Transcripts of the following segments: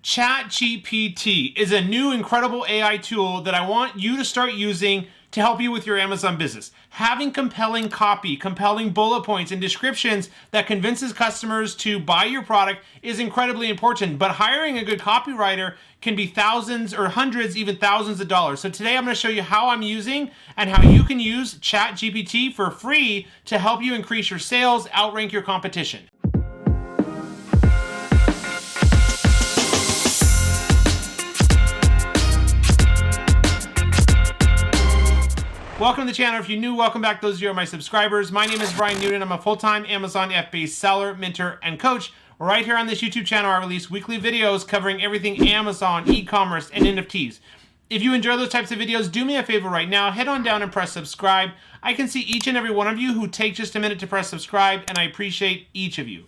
ChatGPT is a new incredible AI tool that I want you to start using to help you with your Amazon business. Having compelling copy, compelling bullet points, and descriptions that convinces customers to buy your product is incredibly important, but hiring a good copywriter can be thousands or hundreds, even thousands of dollars. So today I'm going to show you how I'm using and how you can use ChatGPT for free to help you increase your sales, outrank your competition. Welcome to the channel. If you're new, welcome back. Those of you who are my subscribers. My name is Brian Noonan. I'm a full-time Amazon FBA seller, mentor, and coach. Right here on this YouTube channel, I release weekly videos covering everything Amazon, e-commerce, and NFTs. If you enjoy those types of videos, do me a favor right now. Head on down and press subscribe. I can see each and every one of you who take just a minute to press subscribe, and I appreciate each of you.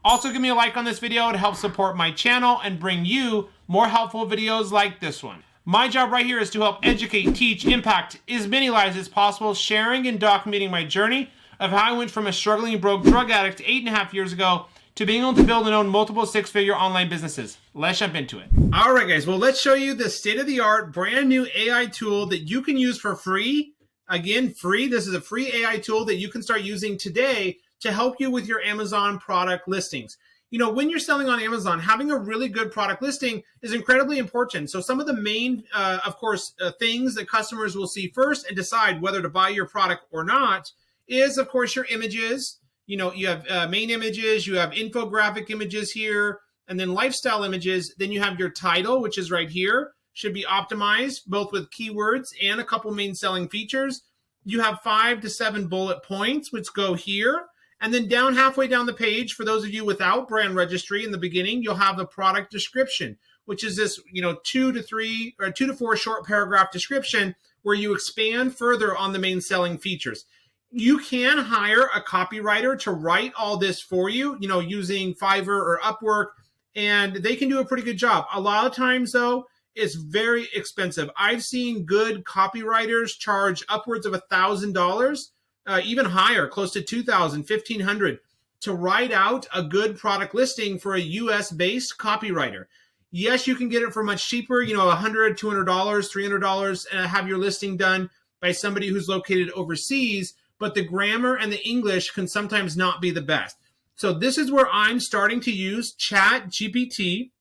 Also, give me a like on this video to help support my channel and bring you more helpful videos like this one. My job right here is to help educate, teach, impact as many lives as possible, sharing and documenting my journey of how I went from a struggling broke drug addict 8.5 years ago to being able to build and own multiple six-figure online businesses. Let's jump into it. All right, guys. Well, let's show you the state-of-the-art, brand new AI tool that you can use for free. Again, free. This is a free AI tool that you can start using today to help you with your Amazon product listings. You know, when you're selling on Amazon, having a really good product listing is incredibly important. So some of the main, things that customers will see first and decide whether to buy your product or not is, of course, your images. You know, you have main images, you have infographic images here, and then lifestyle images. Then you have your title, which is right here, should be optimized both with keywords and a couple main selling features. You have 5 to 7 bullet points, which go here. And then halfway down the page, for those of you without brand registry in the beginning, you'll have the product description, which is this, 2 to 4 short paragraph description where you expand further on the main selling features. You can hire a copywriter to write all this for you, using Fiverr or Upwork, and they can do a pretty good job. A lot of times, though, it's very expensive. I've seen good copywriters charge upwards of $1,000. Even higher, close to $2,000, $1,500 to write out a good product listing for a US-based copywriter. Yes, you can get it for much cheaper, $100, $200, $300, and have your listing done by somebody who's located overseas, but the grammar and the English can sometimes not be the best. So this is where I'm starting to use ChatGPT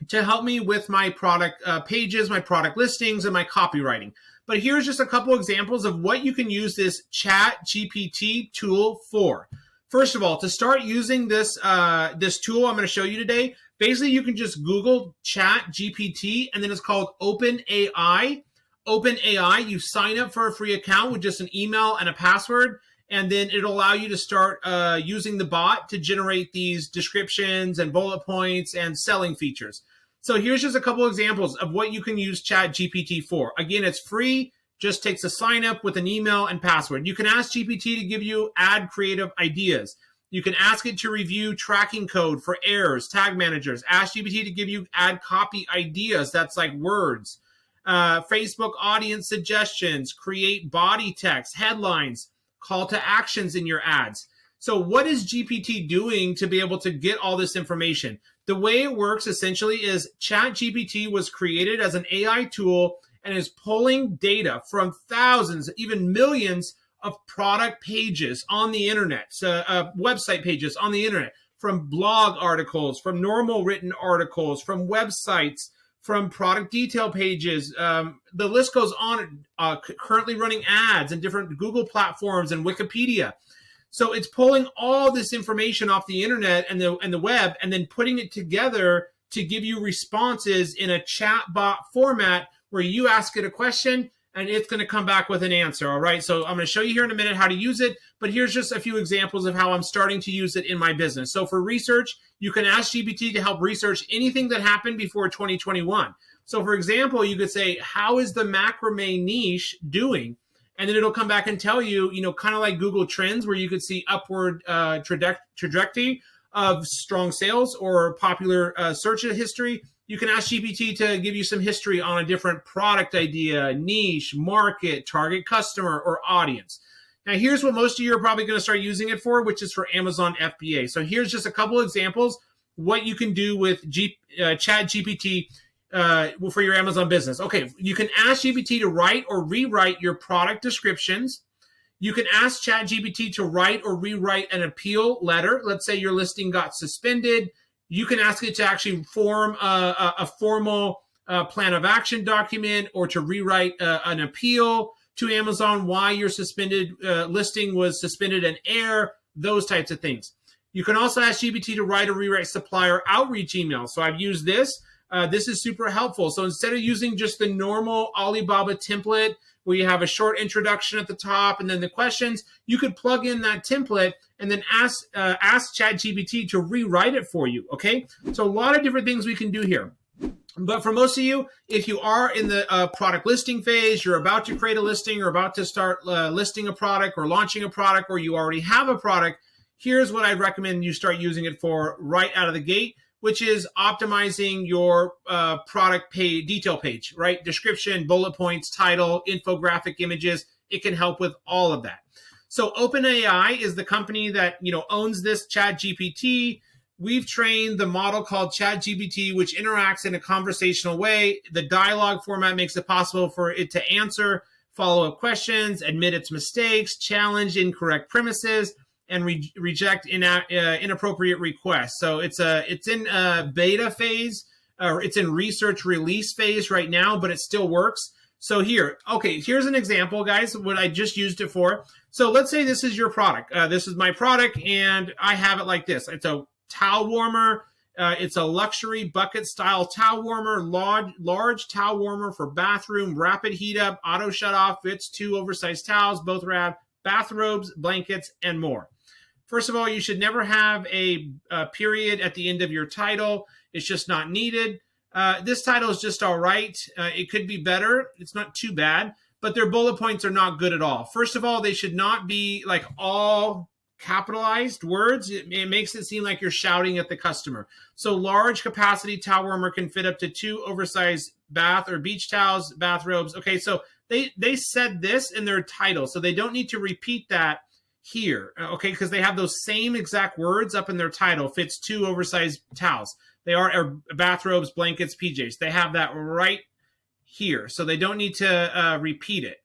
to help me with my product pages, my product listings, and my copywriting. But here's just a couple examples of what you can use this ChatGPT tool for. First of all, to start using this tool I'm going to show you today, basically you can just Google ChatGPT, and then it's called OpenAI. OpenAI, you sign up for a free account with just an email and a password, and then it'll allow you to start using the bot to generate these descriptions and bullet points and selling features. So here's just a couple examples of what you can use ChatGPT for. Again, it's free, just takes a sign up with an email and password. You can ask GPT to give you ad creative ideas. You can ask it to review tracking code for errors, tag managers. Ask GPT to give you ad copy ideas, that's like words. Facebook audience suggestions, create body text, headlines, call to actions in your ads. So what is GPT doing to be able to get all this information? The way it works essentially is ChatGPT was created as an AI tool and is pulling data from thousands, even millions of product pages on the internet, website pages on the internet, from blog articles, from normal written articles, from websites, from product detail pages. The list goes on, currently running ads in different Google platforms and Wikipedia. So it's pulling all this information off the internet and the web, and then putting it together to give you responses in a chatbot format where you ask it a question and it's going to come back with an answer. All right. So I'm going to show you here in a minute how to use it, but here's just a few examples of how I'm starting to use it in my business. So for research, you can ask GPT to help research anything that happened before 2021. So for example, you could say, how is the macrame niche doing? And then it'll come back and tell you, kind of like Google Trends, where you could see upward trajectory of strong sales or popular search history. You can ask GPT to give you some history on a different product idea, niche, market, target customer, or audience. Now, here's what most of you are probably going to start using it for, which is for Amazon FBA. So here's just a couple examples what you can do with ChatGPT for your Amazon business. Okay, you can ask GPT to write or rewrite your product descriptions. You can ask ChatGPT to write or rewrite an appeal letter. Let's say your listing got suspended. You can ask it to actually form a formal plan of action document, or to rewrite an appeal to Amazon why your suspended listing was suspended and air, those types of things. You can also ask GPT to write or rewrite supplier outreach emails. So I've used this. This is super helpful. So instead of using just the normal Alibaba template where you have a short introduction at the top and then the questions, you could plug in that template and then ask ChatGPT to rewrite it for you, okay? So a lot of different things we can do here. But for most of you, if you are in the product listing phase, you're about to create a listing or about to start listing a product or launching a product, or you already have a product, here's what I'd recommend you start using it for right out of the gate, which is optimizing your product detail page, right? Description, bullet points, title, infographic images. It can help with all of that. So OpenAI is the company that owns this ChatGPT. We've trained the model called ChatGPT, which interacts in a conversational way. The dialogue format makes it possible for it to answer follow-up questions, admit its mistakes, challenge incorrect premises, and reject inappropriate requests. So it's in beta phase, or it's in research release phase right now, but it still works. So here's an example, guys, what I just used it for. So let's say this is your product. This is my product, and I have it like this. It's a towel warmer. It's a luxury bucket style towel warmer, large towel warmer for bathroom, rapid heat up, auto shut off, fits 2 oversized towels, both have bathrobes, blankets, and more. First of all, you should never have a period at the end of your title. It's just not needed. This title is just all right. It could be better. It's not too bad, but their bullet points are not good at all. First of all, they should not be like all capitalized words. It makes it seem like you're shouting at the customer. So large capacity towel warmer can fit up to 2 oversized bath or beach towels, bathrobes. Okay, so they said this in their title, so they don't need to repeat that here, okay, because they have those same exact words up in their title. Fits 2 oversized towels. They are bathrobes, blankets, PJs. They have that right here, so they don't need to repeat it.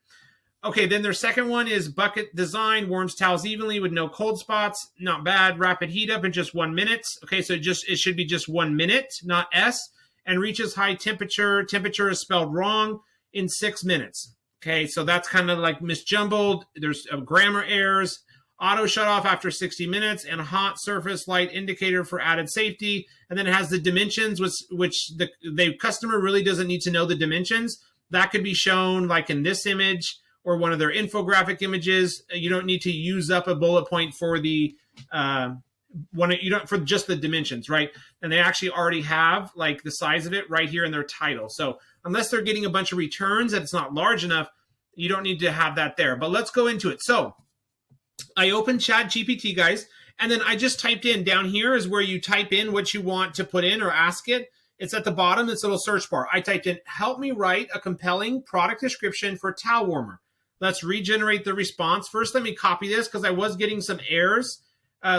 Okay, then their second one is bucket design, warms towels evenly with no cold spots. Not bad. Rapid heat up in just 1 minute. Okay, so it should be just 1 minute, not S. And reaches high temperature. Temperature is spelled wrong in 6 minutes. Okay, so that's kind of like misjumbled. There's grammar errors. Auto shut off after 60 minutes, and hot surface light indicator for added safety. And then it has the dimensions, which the customer really doesn't need to know the dimensions. That could be shown like in this image or one of their infographic images. You don't need to use up a bullet point for the for just the dimensions, right? And they actually already have like the size of it right here in their title. So unless they're getting a bunch of returns that it's not large enough, you don't need to have that there. But let's go into it. So I opened ChatGPT, guys, and then I just typed in. Down here is where you type in what you want to put in or ask it. It's at the bottom, this little search bar. I typed in, help me write a compelling product description for towel warmer. Let's regenerate the response. First, let me copy this because I was getting some errors.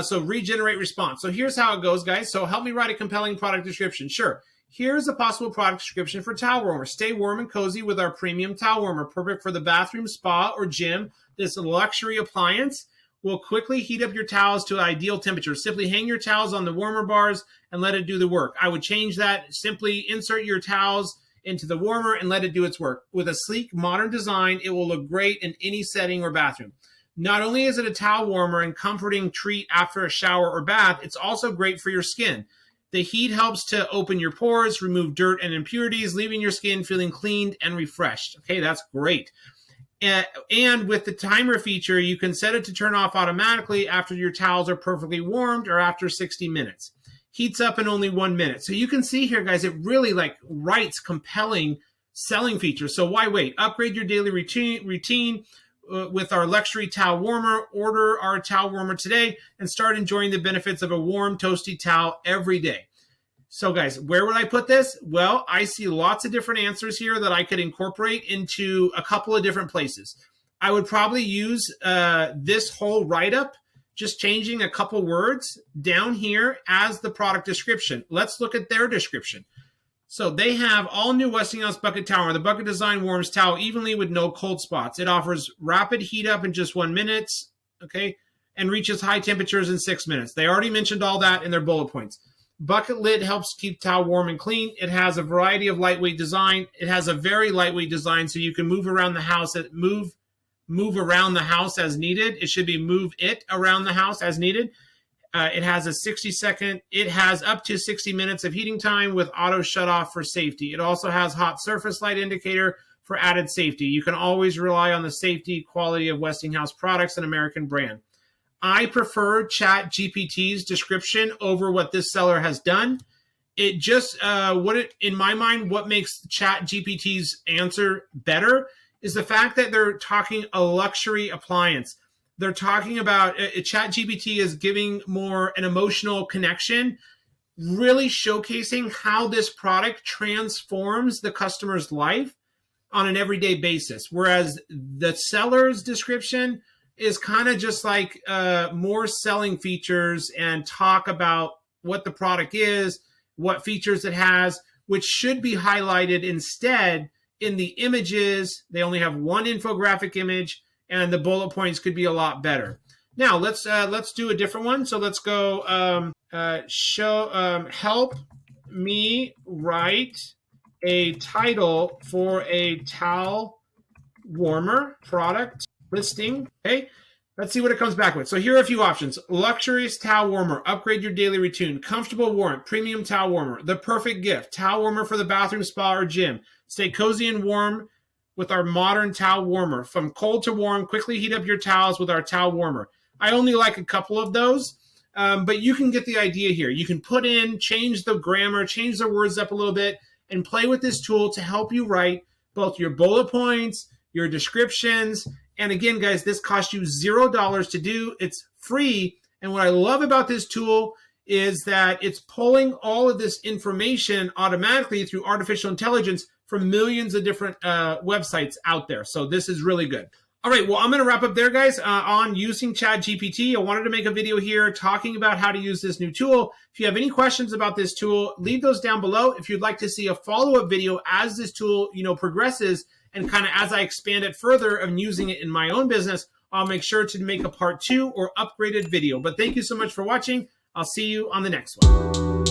So regenerate response. So here's how it goes, guys. So help me write a compelling product description. Sure. Here's a possible product description for towel warmer. Stay warm and cozy with our premium towel warmer. Perfect for the bathroom, spa, or gym. This luxury appliance will quickly heat up your towels to ideal temperature. Simply hang your towels on the warmer bars and let it do the work. I would change that. Simply insert your towels into the warmer and let it do its work. With a sleek, modern design, it will look great in any setting or bathroom. Not only is it a towel warmer and comforting treat after a shower or bath, it's also great for your skin. The heat helps to open your pores, remove dirt and impurities, leaving your skin feeling cleaned and refreshed. Okay, that's great. And with the timer feature, you can set it to turn off automatically after your towels are perfectly warmed or after 60 minutes. Heats up in only 1 minute. So you can see here, guys, it really like writes compelling selling features. So why wait? Upgrade your daily routine with our luxury towel warmer. Order our towel warmer today and start enjoying the benefits of a warm, toasty towel every day. So guys, where would I put this? Well, I see lots of different answers here that I could incorporate into a couple of different places. I would probably use this whole write-up just changing a couple words down here as the product description. Let's look at their description. So they have all new Westinghouse bucket towel. The bucket design warms towel evenly with no cold spots. It offers rapid heat up in just 1 minute, okay, and reaches high temperatures in 6 minutes. They already mentioned all that in their bullet points. Bucket lid helps keep towel warm and clean. It has a variety of lightweight design. It has a very lightweight design, so you can move around the house, move around the house as needed. It should be move it around the house as needed. It has up to 60 minutes of heating time with auto shut off for safety. It also has hot surface light indicator for added safety. You can always rely on the safety quality of Westinghouse products, an American brand. I prefer ChatGPT's description over what this seller has done. It just, in my mind, what makes ChatGPT's answer better is the fact that they're talking a luxury appliance. They're talking about ChatGPT is giving more an emotional connection, really showcasing how this product transforms the customer's life on an everyday basis. Whereas the seller's description is kind of just like more selling features and talk about what the product is, what features it has, which should be highlighted instead in the images. They only have one infographic image, and the bullet points could be a lot better. Now let's do a different one. So let's go help me write a title for a towel warmer product listing. Okay, let's see what it comes back with. So here are a few options. Luxurious towel warmer, upgrade your daily routine. Comfortable warmth, premium towel warmer. The perfect gift, towel warmer for the bathroom, spa, or gym. Stay cozy and warm with our modern towel warmer. From cold to warm, quickly heat up your towels with our towel warmer. I only like a couple of those, but you can get the idea here. You can change the grammar, change the words up a little bit, and play with this tool to help you write both your bullet points, your descriptions. And again, guys, this costs you $0 to do. It's free. And what I love about this tool is that it's pulling all of this information automatically through artificial intelligence from millions of different websites out there. So this is really good. All right, well, I'm going to wrap up there, guys, on using ChatGPT. I wanted to make a video here talking about how to use this new tool. If you have any questions about this tool, leave those down below. If you'd like to see a follow-up video as this tool, progresses, and kind of as I expand it further of using it in my own business, I'll make sure to make a part 2 or upgraded video. But thank you so much for watching. I'll see you on the next one.